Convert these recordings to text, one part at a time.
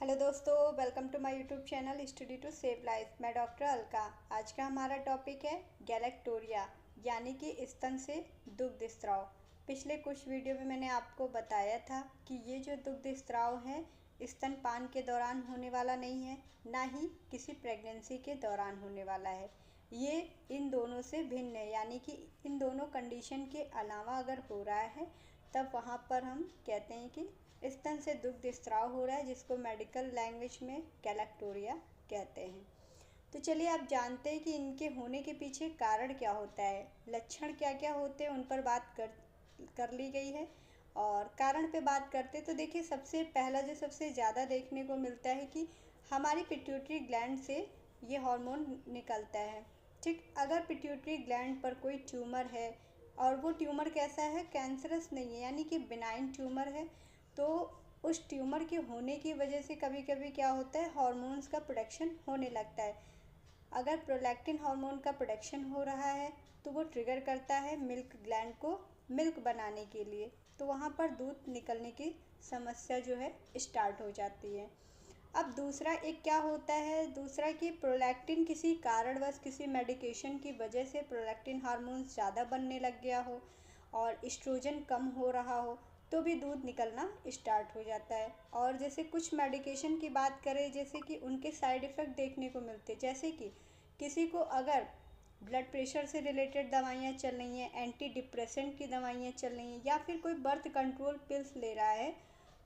Hello दोस्तों, welcome to my YouTube channel study to save life. मैं doctor Alka. आज का हमारा टॉपिक है गैलेक्टोरिया यानी कि स्तन से दुग्ध स्राव। पिछले कुछ वीडियो में मैंने आपको बताया था कि ये जो दुग्ध स्राव है स्तनपान के दौरान होने वाला नहीं है, ना ही किसी प्रेगनेंसी के दौरान होने वाला है। ये इन दोनों से भिन्न है, यानी कि इन दोनों कंडीशन के अलावा अगर हो रहा है तब वहाँ पर हम कहते हैं कि स्तन से दुग्ध स्राव हो रहा है, जिसको मेडिकल लैंग्वेज में गैलेक्टोरिया कहते हैं। तो चलिए आप जानते हैं कि इनके होने के पीछे कारण क्या होता है, लक्षण क्या क्या होते हैं, उन पर बात कर ली गई है। और कारण पे बात करते तो देखिए, सबसे पहला जो सबसे ज़्यादा देखने को मिलता है कि हमारी पिट्यूटरी ग्लैंड से ये हार्मोन निकलता है। ठीक, अगर पिट्यूटरी ग्लैंड पर कोई ट्यूमर है और वो ट्यूमर कैसा है, कैंसरस नहीं है यानी कि बिनाइन ट्यूमर है, तो उस ट्यूमर के होने की वजह से कभी कभी क्या होता है, हार्मोन्स का प्रोडक्शन होने लगता है। अगर प्रोलैक्टिन हार्मोन का प्रोडक्शन हो रहा है तो वो ट्रिगर करता है मिल्क ग्लैंड को मिल्क बनाने के लिए, तो वहाँ पर दूध निकलने की समस्या जो है स्टार्ट हो जाती है। अब दूसरा एक क्या होता है, दूसरा कि प्रोलैक्टिन किसी कारणवश किसी मेडिकेशन की वजह से प्रोलैक्टिन हार्मोन ज़्यादा बनने लग गया हो और एस्ट्रोजन कम हो रहा हो तो भी दूध निकलना स्टार्ट हो जाता है। और जैसे कुछ मेडिकेशन की बात करें, जैसे कि उनके साइड इफ़ेक्ट देखने को मिलते हैं, जैसे कि किसी को अगर ब्लड प्रेशर से रिलेटेड दवाइयाँ चल रही हैं, एंटी डिप्रेसेंट की दवाइयाँ चल रही हैं, या फिर कोई बर्थ कंट्रोल पिल्स ले रहा है,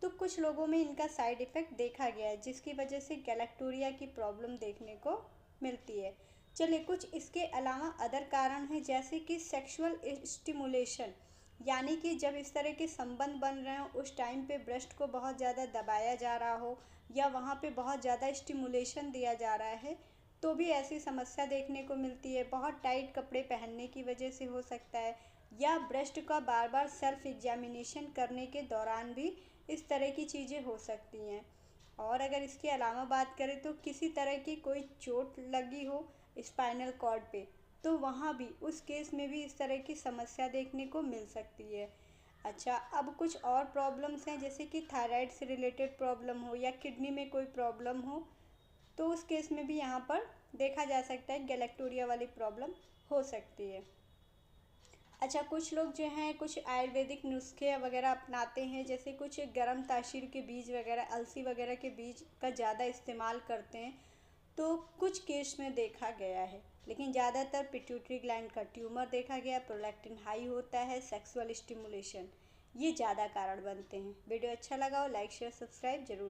तो कुछ लोगों में इनका साइड इफ़ेक्ट देखा गया है, जिसकी वजह से गैलेक्टोरिया की प्रॉब्लम देखने को मिलती है। चलिए, कुछ इसके अलावा अदर कारण हैं, जैसे कि सेक्सुअल स्टिमुलेशन, यानी कि जब इस तरह के संबंध बन रहे हो उस टाइम पे ब्रेस्ट को बहुत ज़्यादा दबाया जा रहा हो या वहाँ पे बहुत ज़्यादा स्टिमुलेशन दिया जा रहा है, तो भी ऐसी समस्या देखने को मिलती है। बहुत टाइट कपड़े पहनने की वजह से हो सकता है, या ब्रेस्ट का बार बार सेल्फ एग्जामिनेशन करने के दौरान भी इस तरह की चीज़ें हो सकती हैं। और अगर इसके अलावा बात करें तो किसी तरह की कोई चोट लगी हो स्पाइनल कॉर्ड पे, तो वहाँ भी उस केस में भी इस तरह की समस्या देखने को मिल सकती है। अच्छा, अब कुछ और प्रॉब्लम्स हैं, जैसे कि थायराइड से रिलेटेड प्रॉब्लम हो या किडनी में कोई प्रॉब्लम हो, तो उस केस में भी यहाँ पर देखा जा सकता है गैलेक्टोरिया वाली प्रॉब्लम हो सकती है। अच्छा, कुछ लोग जो हैं कुछ आयुर्वेदिक नुस्खे वगैरह अपनाते हैं, जैसे कुछ गर्म तासीर के बीज वगैरह, अलसी वगैरह के बीज का ज़्यादा इस्तेमाल करते हैं, तो कुछ केस में देखा गया है। लेकिन ज़्यादातर पिट्यूटरी ग्लैंड का ट्यूमर देखा गया, प्रोलैक्टिन हाई होता है, सेक्सुअल स्टिमुलेशन, ये ज़्यादा कारण बनते हैं। वीडियो अच्छा लगा हो लाइक शेयर सब्सक्राइब जरूर।